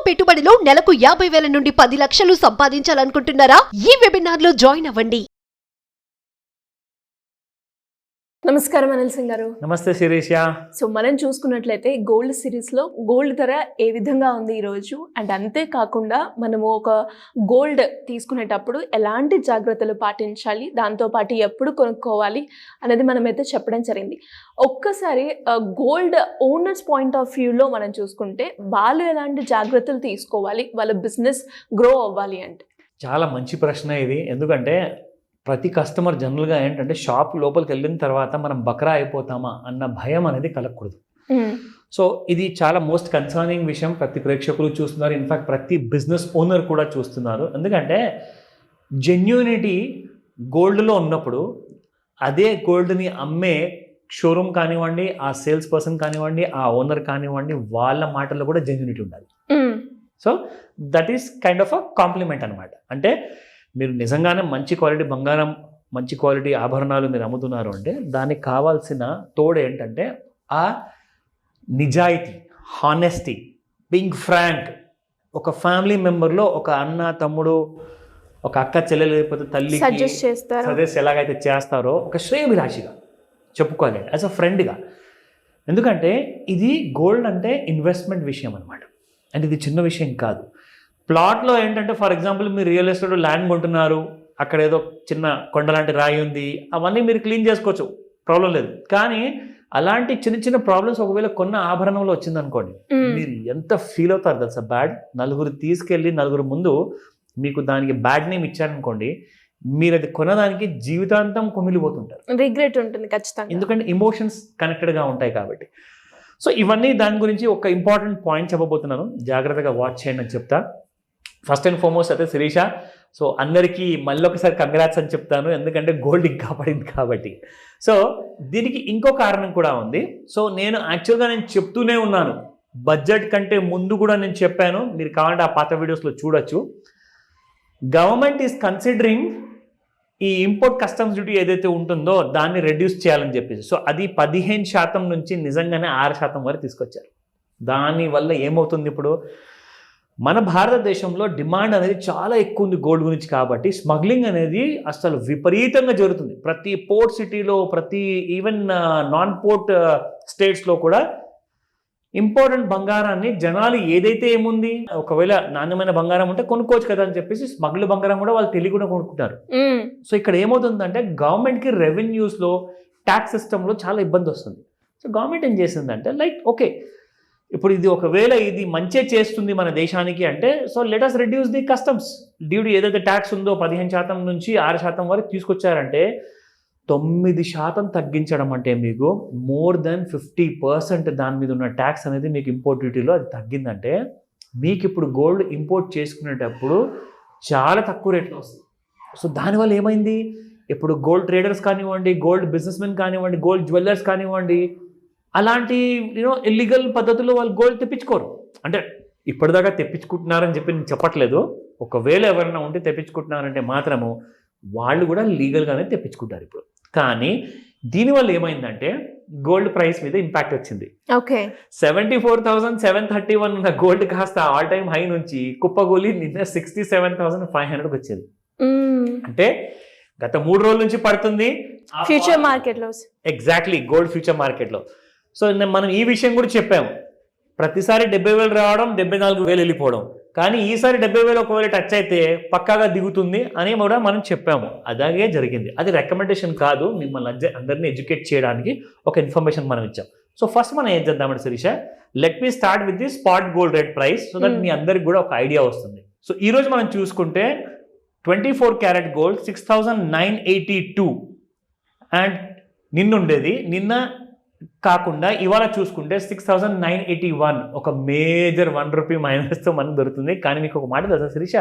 పెట్టుబడిలో నెలకు 50,000 నుండి 10 లక్షలు సంపాదించాలనుకుంటున్నారా? ఈ వెబినార్ లో జాయిన్ అవ్వండి. నమస్కారం అనిల్ సింగ్ గారు. నమస్తే శిరీష. సో మనం చూసుకున్నట్లయితే గోల్డ్ సిరీస్లో గోల్డ్ ధర ఏ విధంగా ఉంది ఈరోజు, అండ్ అంతేకాకుండా మనము ఒక గోల్డ్ తీసుకునేటప్పుడు ఎలాంటి జాగ్రత్తలు పాటించాలి, దాంతోపాటు ఎప్పుడు కొనుక్కోవాలి అనేది మనమైతే చెప్పడం జరిగింది. ఒక్కసారి గోల్డ్ ఓనర్స్ పాయింట్ ఆఫ్ వ్యూలో మనం చూసుకుంటే వాళ్ళు ఎలాంటి జాగ్రత్తలు తీసుకోవాలి వాళ్ళ బిజినెస్ గ్రో అవ్వాలి అంటే? చాలా మంచి ప్రశ్న ఇది. ఎందుకంటే ప్రతి కస్టమర్ జనరల్గా ఏంటంటే షాప్ లోపలికి వెళ్ళిన తర్వాత మనం బక్రా అయిపోతామా అన్న భయం అనేది కలగకూడదు. సో ఇది చాలా మోస్ట్ కన్సర్నింగ్ విషయం. ప్రతి ప్రేక్షకులు చూస్తున్నారు, ఇన్ఫ్యాక్ట్ ప్రతి బిజినెస్ ఓనర్ కూడా చూస్తున్నారు. ఎందుకంటే జెన్యూనిటీ గోల్డ్లో ఉన్నప్పుడు అదే గోల్డ్ని అమ్మే షోరూమ్ కానివ్వండి, ఆ సేల్స్ పర్సన్ కానివ్వండి, ఆ ఓనర్ కానివ్వండి, వాళ్ళ మాటల్లో కూడా జెన్యూనిటీ ఉండాలి. So that is kind of a compliment అనమాట. అంటే మీరు నిజంగానే మంచి క్వాలిటీ బంగారం, మంచి క్వాలిటీ ఆభరణాలు మీరు అమ్ముతున్నారు అంటే దానికి కావాల్సిన తోడు ఏంటంటే ఆ నిజాయితీ, హానెస్టీ, బీయింగ్ ఫ్రాంక్. ఒక ఫ్యామిలీ మెంబర్లో ఒక అన్న, తమ్ముడు, ఒక అక్క, చెల్లెలు, లేకపోతే తల్లికి సజెస్ట్ ఎలాగైతే చేస్తారో ఒక శ్రేయభిలాషిగా చెప్పుకోవాలి, యాజ్ అ ఫ్రెండ్గా. ఎందుకంటే ఇది గోల్డ్ అంటే ఇన్వెస్ట్మెంట్ విషయం అనమాట. అంటే ఇది చిన్న విషయం కాదు. ప్లాట్లో ఏంటంటే ఫర్ ఎగ్జాంపుల్ మీరు రియల్ ఎస్టేట్ ల్యాండ్ కొంటున్నారు, అక్కడ ఏదో చిన్న కొండలాంటి రాయి ఉంది, అవన్నీ మీరు క్లీన్ చేసుకోవచ్చు, ప్రాబ్లం లేదు. కానీ అలాంటి చిన్న చిన్న ప్రాబ్లమ్స్ ఒకవేళ కొన్న ఆభరణంలో వచ్చిందనుకోండి, మీరు ఎంత ఫీల్ అవుతారు తెలుసా? బ్యాడ్. నలుగురు తీసుకెళ్ళి నలుగురు ముందు మీకు దానికి బ్యాడ్ నేమ్ ఇచ్చారనుకోండి, మీరు అది కొనడానికి జీవితాంతం కుమిలిపోతుంటారు, రిగ్రెట్ ఉంటుంది ఖచ్చితంగా. ఎందుకంటే ఇమోషన్స్ కనెక్టెడ్గా ఉంటాయి కాబట్టి. సో ఇవన్నీ దాని గురించి ఒక ఇంపార్టెంట్ పాయింట్ చెప్పబోతున్నాను, జాగ్రత్తగా వాచ్ చేయండి అని చెప్తా. ఫస్ట్ అండ్ ఫార్మోస్ట్ అయితే శిరీష, సో అందరికీ మళ్ళీ ఒకసారి కంగ్రాట్స్ అని చెప్తాను, ఎందుకంటే గోల్డ్ ఇంకా పడింది కాబట్టి. సో దీనికి ఇంకో కారణం కూడా ఉంది. సో నేను యాక్చువల్గా చెప్తూనే ఉన్నాను, బడ్జెట్ కంటే ముందు కూడా నేను చెప్పాను, మీరు కావాలంటే ఆ పాత వీడియోస్లో చూడొచ్చు. గవర్నమెంట్ ఈజ్ కన్సిడరింగ్ ఈ ఇంపోర్ట్ కస్టమ్స్ డ్యూటీ ఏదైతే ఉంటుందో దాన్ని రెడ్యూస్ చేయాలని చెప్పేసి. సో అది 15% నుంచి నిజంగానే 6% వరకు తీసుకొచ్చారు. దానివల్ల ఏమవుతుంది, ఇప్పుడు మన భారతదేశంలో డిమాండ్ అనేది చాలా ఎక్కువ ఉంది గోల్డ్ గురించి, కాబట్టి స్మగ్లింగ్ అనేది అసలు విపరీతంగా జరుగుతుంది. ప్రతి పోర్ట్ సిటీలో, ప్రతి ఈవెన్ నాన్ పోర్ట్ స్టేట్స్లో కూడా ఇంపార్టెంట్ బంగారాన్ని జనాలు ఏదైతే ఏముంది, ఒకవేళ నాణ్యమైన బంగారం ఉంటే కొనుక్కోవచ్చు కదా అని చెప్పేసి స్మగ్ల్ బంగారం కూడా వాళ్ళు తెలియకుండా కొనుక్కుంటారు. సో ఇక్కడ ఏమవుతుందంటే గవర్నమెంట్కి రెవెన్యూస్లో, ట్యాక్స్ సిస్టంలో చాలా ఇబ్బంది వస్తుంది. సో గవర్నమెంట్ ఏం చేసిందంటే లైక్ ఓకే, ఇప్పుడు ఇది ఒకవేళ ఇది మంచి చేస్తుంది మన దేశానికి అంటే, so let us reduce the customs duty. ఏదైతే ట్యాక్స్ ఉందో 15% నుంచి 6% వరకు తీసుకొచ్చారంటే 9% తగ్గించడం అంటే మీకు మోర్ దెన్ 50% దాని మీద ఉన్న ట్యాక్స్ అనేది మీకు ఇంపోర్ట్ డ్యూటీలో అది తగ్గిందంటే మీకు ఇప్పుడు గోల్డ్ ఇంపోర్ట్ చేసుకునేటప్పుడు చాలా తక్కువ రేట్లో వస్తుంది. సో దానివల్ల ఏమైంది, ఇప్పుడు గోల్డ్ ట్రేడర్స్ కానివ్వండి, గోల్డ్ బిజినెస్ మెన్ కానివ్వండి, గోల్డ్ జ్యువెలర్స్ కానివ్వండి, అలాంటి ఇల్లీగల్ పద్ధతుల్లో వాళ్ళు గోల్డ్ తెప్పించుకోరు. అంటే ఇప్పటిదాకా తెప్పించుకుంటున్నారని చెప్పి నేను చెప్పట్లేదు, ఒకవేళ ఎవరైనా ఉంటే తెప్పించుకుంటున్నారంటే మాత్రము వాళ్ళు కూడా లీగల్గానే తెప్పించుకుంటారు ఇప్పుడు. కానీ దీనివల్ల ఏమైందంటే గోల్డ్ ప్రైస్ మీద ఇంపాక్ట్ వచ్చింది. 74,731 ఉన్న గోల్డ్ కాస్త ఆల్ టైమ్ హై నుంచి కుప్పగోలి నిన్న 67,500 వచ్చింది. అంటే గత 3 రోజుల నుంచి పడుతుంది ఫ్యూచర్ మార్కెట్లో. ఎగ్జాక్ట్లీ, గోల్డ్ ఫ్యూచర్ మార్కెట్లో. సో మనం ఈ విషయం కూడా చెప్పాము, ప్రతిసారి 70,000 రావడం, 74,000 వెళ్ళిపోవడం, కానీ ఈసారి 70,000 ఒకవేళ టచ్ అయితే పక్కాగా దిగుతుంది అని కూడా మనం చెప్పాము. అలాగే జరిగింది. అది రికమెండేషన్ కాదు, మిమ్మల్ని అందరినీ ఎడ్యుకేట్ చేయడానికి ఒక ఇన్ఫర్మేషన్ మనం ఇచ్చాం. సో ఫస్ట్ మనం ఏం చేద్దామంటే Shirisha, let me start with the spot gold rate price, so that మీ అందరికి కూడా ఒక ఐడియా వస్తుంది. సో ఈరోజు మనం చూసుకుంటే 24 క్యారెట్ గోల్డ్ 6,982 అండ్ నిన్నుండేది, నిన్న కాకుండా ఇవాళ చూసుకుంటే 6,981, ఒక మేజర్ ₹1 మైనస్తో మనకు దొరుకుతుంది. కానీ మీకు ఒక మాట తెలుసా శిరీష,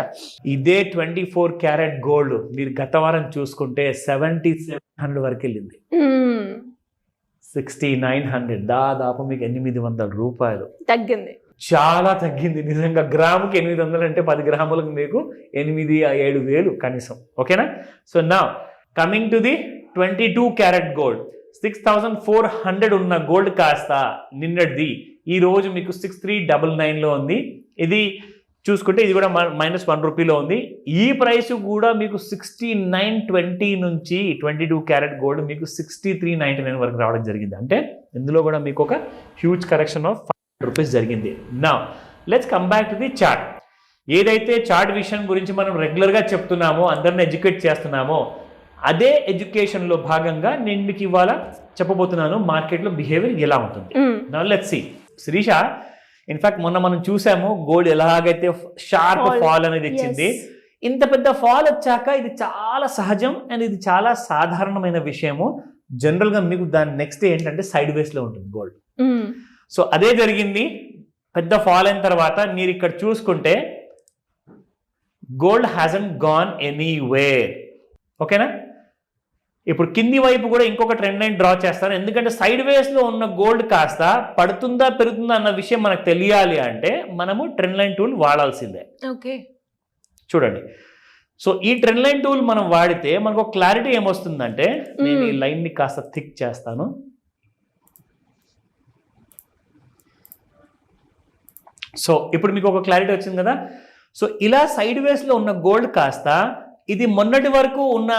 ఇదే 24 క్యారెట్ గోల్డ్ మీరు గత వారం చూసుకుంటే 7,700 వరకు వెళ్ళింది. 6,900, దాదాపు మీకు ₹800 తగ్గింది. చాలా తగ్గింది నిజంగా. గ్రాముకి 800 అంటే 10 గ్రాములకు మీకు 8,000-7,000 కనీసం. ఓకేనా? సో నా coming to the 22 carat gold, 6,400 ఉన్న గోల్డ్ కాస్త నిన్నటిది ఈ రోజు మీకు 6,399లో ఉంది. ఇది చూసుకుంటే ఇది కూడా -1 రూపీలో ఉంది. ఈ ప్రైస్ కూడా మీకు 69.20 నుంచి 22 క్యారెట్ గోల్డ్ మీకు 63.99 వరకు రావడం జరిగింది. అంటే ఇందులో కూడా మీకు ఒక హ్యూజ్ కరెక్షన్ ఆఫ్ 500 రూపీస్ జరిగింది. Now let's come back to the chart. ఏదైతే చార్ట్ విషయం గురించి మనం రెగ్యులర్గా చెప్తున్నామో, అందరిని ఎడ్యుకేట్ చేస్తున్నామో, అదే ఎడ్యుకేషన్లో భాగంగా నేను మీకు ఇవాళ చెప్పబోతున్నాను మార్కెట్లో బిహేవియర్ ఎలా ఉంటుంది. Now let's see. Sirisha, in fact మొన్న మనం చూసాము గోల్డ్ ఎలాగైతే షార్ప్ ఫాల్ అనేది ఇచ్చింది. ఇంత పెద్ద ఫాల్ వచ్చాక ఇది చాలా సహజం అండ్ ఇది చాలా సాధారణమైన విషయము. జనరల్గా మీకు దాని నెక్స్ట్ ఏంటంటే సైడ్ వేస్లో ఉంటుంది గోల్డ్. సో అదే జరిగింది. పెద్ద ఫాల్ అయిన తర్వాత మీరు ఇక్కడ చూసుకుంటే గోల్డ్ హ్యాజంట్ గాన్ ఎనీవేర్. ఓకేనా? ఇప్పుడు కింది వైపు కూడా ఇంకొక ట్రెండ్ లైన్ డ్రా చేస్తాను. ఎందుకంటే సైడ్ వేస్లో ఉన్న గోల్డ్ కాస్త పడుతుందా పెరుగుతుందా అన్న విషయం మనకు తెలియాలి అంటే మనము ట్రెండ్ లైన్ టూల్ వాడాల్సిందే. ఓకే, చూడండి. సో ఈ ట్రెండ్ లైన్ టూల్ మనం వాడితే మనకు ఒక క్లారిటీ ఏమొస్తుందంటే, నేను ఈ లైన్ని కాస్త థిక్ చేస్తాను. సో ఇప్పుడు మీకు ఒక క్లారిటీ వచ్చింది కదా. సో ఇలా సైడ్ వేస్లో ఉన్న గోల్డ్ కాస్త ఇది మొన్నటి వరకు ఉన్న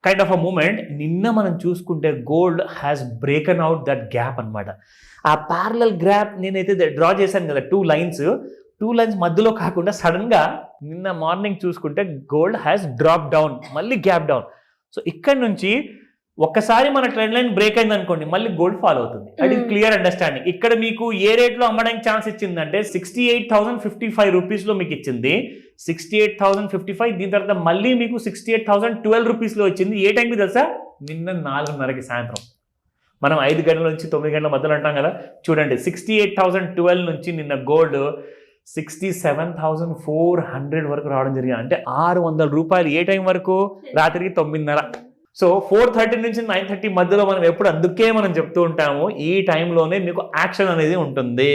కైండ్ ఆఫ్ అ మూమెంట్ నిన్న మనం చూసుకుంటే gold has broken out that gap అనమాట. ఆ ప్యారలల్ గ్యాప్ నేనైతే డ్రా చేశాను కదా, 2 లైన్స్ మధ్యలో కాకుండా సడన్గా నిన్న మార్నింగ్ చూసుకుంటే గోల్డ్ హ్యాస్ డ్రాప్ డౌన్, మళ్ళీ గ్యాప్ డౌన్. సో ఇక్కడ నుంచి ఒక్కసారి మన ట్రెండ్ లైన్ బ్రేక్ అయింది అనుకోండి, మళ్ళీ గోల్డ్ ఫాల్ అవుతుంది. అది క్లియర్ అండర్స్టాండింగ్. ఇక్కడ మీకు ఏ రేట్లో అమ్మడానికి ఛాన్స్ ఇచ్చిందంటే 68,055 రూపీస్లో మీకు ఇచ్చింది. 68,055. దీని తర్వాత మళ్ళీ మీకు 68,012 రూపీస్లో ఇచ్చింది. ఏ టైంకి తెలుసా? నిన్న 4:30కి సాయంత్రం. మనం 5 గంటల నుంచి 9 గంటల మధ్యలో అంటాం కదా. చూడండి, 68,012 నుంచి నిన్న గోల్డ్ 67,400 వరకు రావడం జరిగింది. అంటే 600 రూపాయలు. ఏ టైం వరకు? రాత్రికి 9:30. సో 4:30 నుంచి 9:30 మధ్యలో మనం ఎప్పుడు, అందుకే మనం చెప్తూ ఉంటాము ఈ టైంలోనే మీకు యాక్షన్ అనేది ఉంటుంది.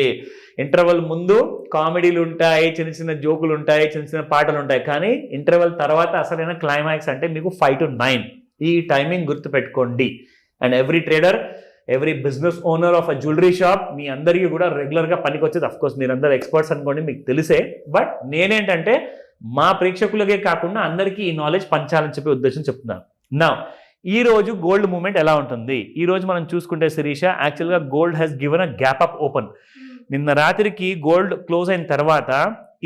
ఇంటర్వెల్ ముందు కామెడీలు ఉంటాయి, చిన్న చిన్న జోకులు ఉంటాయి, చిన్న చిన్న పాటలు ఉంటాయి. కానీ ఇంటర్వెల్ తర్వాత అసలైన క్లైమాక్స్ అంటే మీకు 5 to 9. ఈ టైమింగ్ గుర్తుపెట్టుకోండి. And every trader, every business owner of a jewellery shop, మీ అందరికీ కూడా రెగ్యులర్గా పనికి వచ్చేది. అఫ్కోర్స్ మీరందరూ ఎక్స్పర్ట్స్ అనుకోండి, మీకు తెలిసే. బట్ నేనేంటంటే మా ప్రేక్షకులకే కాకుండా అందరికీ ఈ నాలెడ్జ్ పంచాలని చెప్పి ఉద్దేశం చెప్తున్నాను. నా ఈ రోజు గోల్డ్ మూవ్మెంట్ ఎలా ఉంటుంది? ఈ రోజు మనం చూసుకుంటే శిరీష, యాక్చువల్గా gold has given a gap up open. నిన్న రాత్రికి గోల్డ్ క్లోజ్ అయిన తర్వాత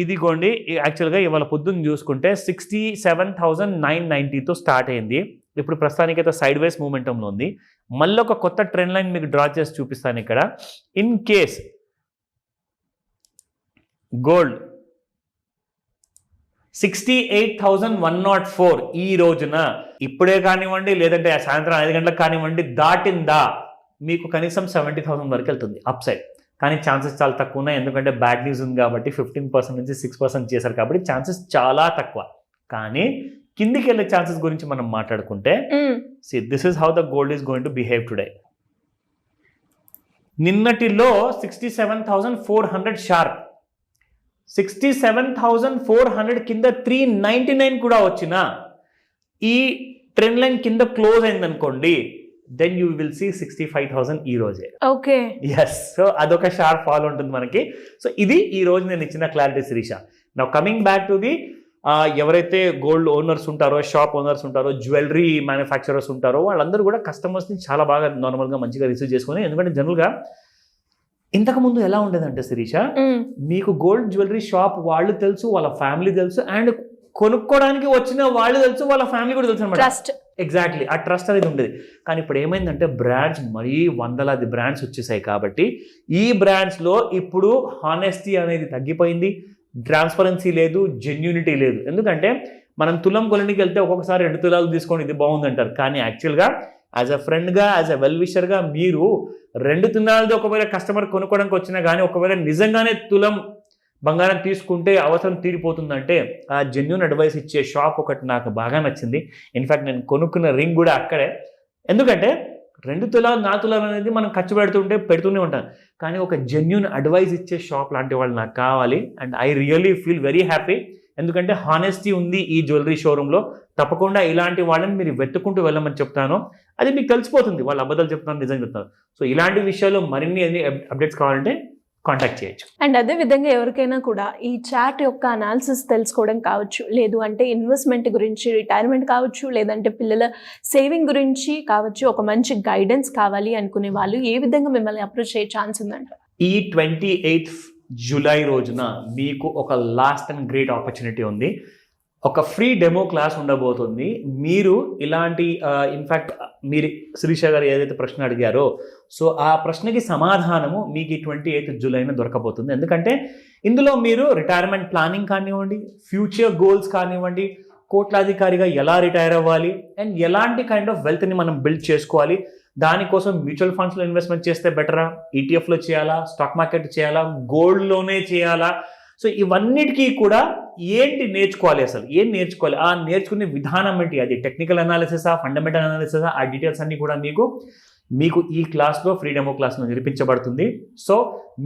ఇదిగోండి, యాక్చువల్గా ఇవాళ పొద్దున్న చూసుకుంటే 67,990తో స్టార్ట్ అయింది. ఇప్పుడు ప్రస్తుతానికైతే సైడ్ వేస్ మూమెంటంలో ఉంది. మళ్ళీ ఒక కొత్త ట్రెండ్ లైన్ మీకు డ్రా చేసి చూపిస్తాను ఇక్కడ. ఇన్ కేస్ గోల్డ్ 68,104 ఈ రోజున ఇప్పుడే కానివ్వండి, లేదంటే సాయంత్రం 5 గంటలకు కానివ్వండి, దాటిందా మీకు కనీసం 70,000 వరకు వెళ్తుంది అప్ సైడ్. కానీ ఛాన్సెస్ చాలా తక్కువ ఉన్నాయి. ఎందుకంటే బ్యాడ్ న్యూస్ ఉంది కాబట్టి 15% నుంచి 6% చేశారు కాబట్టి ఛాన్సెస్ చాలా తక్కువ. కానీ కిందికి వెళ్ళే ఛాన్సెస్ గురించి మనం మాట్లాడుకుంటే, this is how the gold is going to behave today. నిన్నటిలో 67,400 షార్ప్, 67,400 కింద 399 కూడా వచ్చిన ఈ ట్రెండ్ లైన్ కింద క్లోజ్ అయింది అనుకోండి, దెన్ యూ విల్ సీ 65,000 ఈ రోజే. Okay, yes. సో అదొక షార్ప్ ఫాల్ ఉంటుంది మనకి. సో ఇది ఈ రోజు నేను ఇచ్చిన clarity Sirisha. Now coming back to the ఎవరైతే గోల్డ్ ఓనర్స్ ఉంటారో, షాప్ ఓనర్స్ ఉంటారో, జ్యువెలరీ మ్యానుఫ్యాక్చరర్స్ ఉంటారో, వాళ్ళందరూ కూడా కస్టమర్స్ని చాలా బాగా నార్మల్గా మంచిగా రిసీవ్ చేసుకుని. ఎందుకంటే జనరల్గా ఇంతకుముందు ఎలా ఉండేదంటే శిరీష, మీకు గోల్డ్ జ్యువెలరీ షాప్ వాళ్ళు తెలుసు, వాళ్ళ ఫ్యామిలీ తెలుసు, అండ్ కొనుక్కోవడానికి వచ్చిన వాళ్ళు తెలుసు, వాళ్ళ ఫ్యామిలీ కూడా తెలుసు అనమాట. ట్రస్ట్, ఎగ్జాక్ట్లీ ఆ ట్రస్ట్ అనేది ఉండేది. కానీ ఇప్పుడు ఏమైందంటే బ్రాండ్స్ మరీ 100 బ్రాండ్స్ వచ్చేసాయి కాబట్టి ఈ బ్రాండ్స్లో ఇప్పుడు హానెస్టీ అనేది తగ్గిపోయింది, ట్రాన్స్పరెన్సీ లేదు, జెన్యూనిటీ లేదు. ఎందుకంటే మనం తులం కొలనికి వెళ్తే ఒక్కొక్కసారి 2 తులాలు తీసుకోండి ఇది బాగుంది అంటారు. కానీ యాక్చువల్గా యాజ్ అ ఫ్రెండ్గా, యాజ్ అ వెల్ విషర్గా మీరు 2 తులాలది ఒకవేళ కస్టమర్ కొనుక్కోవడానికి వచ్చినా కానీ ఒకవేళ నిజంగానే తులం బంగారం తీసుకుంటే అవసరం తీరిపోతుందంటే ఆ జెన్యూన్ అడ్వైస్ ఇచ్చే షాప్ ఒకటి నాకు బాగా నచ్చింది. ఇన్ఫ్యాక్ట్ నేను కొనుక్కున్న రింగ్ కూడా అక్కడే. ఎందుకంటే 2 తులాలు 4 తులాలు అనేది మనం ఖర్చు పెడుతూనే ఉంటాను. కానీ ఒక జెన్యూన్ అడ్వైస్ ఇచ్చే షాప్ లాంటి వాళ్ళు నాకు కావాలి. And I really feel very happy. ఎందుకంటే హానెస్టీ ఉంది ఈ జ్యువెలరీ షోరూంలో. తప్పకుండా ఇలాంటి వాళ్ళని మీరు వెతుక్కుంటూ వెళ్ళమని చెప్తాను. అది మీకు తెలిసిపోతుంది, వాళ్ళు అబద్ధాలు చెప్తాను, నిజంగా చెప్తాను. సో ఇలాంటి విషయాల్లో మరిన్ని అప్డేట్స్ కావాలంటే కాంటాక్ట్ చేయొచ్చు. అండ్ అదే విధంగా ఎవరికైనా కూడా ఈ చార్ట్ యొక్క అనాలిసిస్ తెలుసుకోవడం కావచ్చు, లేదు అంటే ఇన్వెస్ట్మెంట్ గురించి, రిటైర్మెంట్ కావచ్చు, లేదంటే పిల్లల సేవింగ్ గురించి కావచ్చు, ఒక మంచి గైడెన్స్ కావాలి అనుకునే వాళ్ళు ఏ విధంగా మిమ్మల్ని అప్రోచ్ అయ్యే ఛాన్స్ ఉందంట? ఈ 28th జూలై రోజున మీకు ఒక లాస్ట్ అండ్ గ్రేట్ ఆపర్చునిటీ ఉంది. ఒక ఫ్రీ డెమో క్లాస్ ఉండబోతుంది. మీరు ఇలాంటి ఇన్ఫ్యాక్ట్ మీరు శిరీష గారు ఏదైతే ప్రశ్న అడిగారో సో ఆ ప్రశ్నకి సమాధానము మీకు ఈ 28th జూలైన దొరకబోతుంది. ఎందుకంటే ఇందులో మీరు రిటైర్మెంట్ ప్లానింగ్ కానివ్వండి, ఫ్యూచర్ గోల్స్ కానివ్వండి, కోట్లాధికారిగా ఎలా రిటైర్ అవ్వాలి అండ్ ఎలాంటి కైండ్ ఆఫ్ వెల్త్ని మనం బిల్డ్ చేసుకోవాలి, దానికోసం మ్యూచువల్ ఫండ్స్లో ఇన్వెస్ట్మెంట్ చేస్తే బెటరా, ఈటీఎఫ్లో చేయాలా, స్టాక్ మార్కెట్ చేయాలా, గోల్డ్లోనే చేయాలా, సో ఇవన్నిటికీ కూడా ఏంటి నేర్చుకోవాలి, అసలు ఏం నేర్చుకోవాలి, ఆ నేర్చుకునే విధానం ఏంటి, అది టెక్నికల్ అనాలిసిసా, ఫండమెంటల్ అనాలిసిసా, ఆ డీటెయిల్స్ అన్నీ కూడా మీకు ఈ క్లాస్లో ఫ్రీ డెమో క్లాస్లో నేర్పించబడుతుంది. సో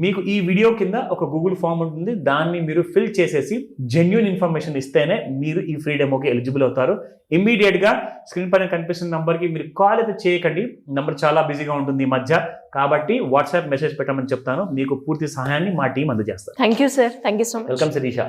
మీకు ఈ వీడియో కింద ఒక గూగుల్ ఫామ్ ఉంటుంది, దాన్ని మీరు ఫిల్ చేసేసి జెన్యూన్ ఇన్ఫర్మేషన్ ఇస్తేనే మీరు ఈ ఫ్రీ డెమోకి ఎలిజిబుల్ అవుతారు. ఇమ్మీడియట్గా స్క్రీన్ పైన కనిపిస్తున్న నంబర్కి మీరు కాల్ అయితే చేయకండి, నంబర్ చాలా బిజీగా ఉంటుంది ఈ మధ్య, కాబట్టి వాట్సాప్ మెసేజ్ పెట్టమని చెప్తాను. మీకు పూర్తి సహాయాన్ని మా టీం అందజేస్తారు. Thank you sir, thank you so much. Welcome Sirisha.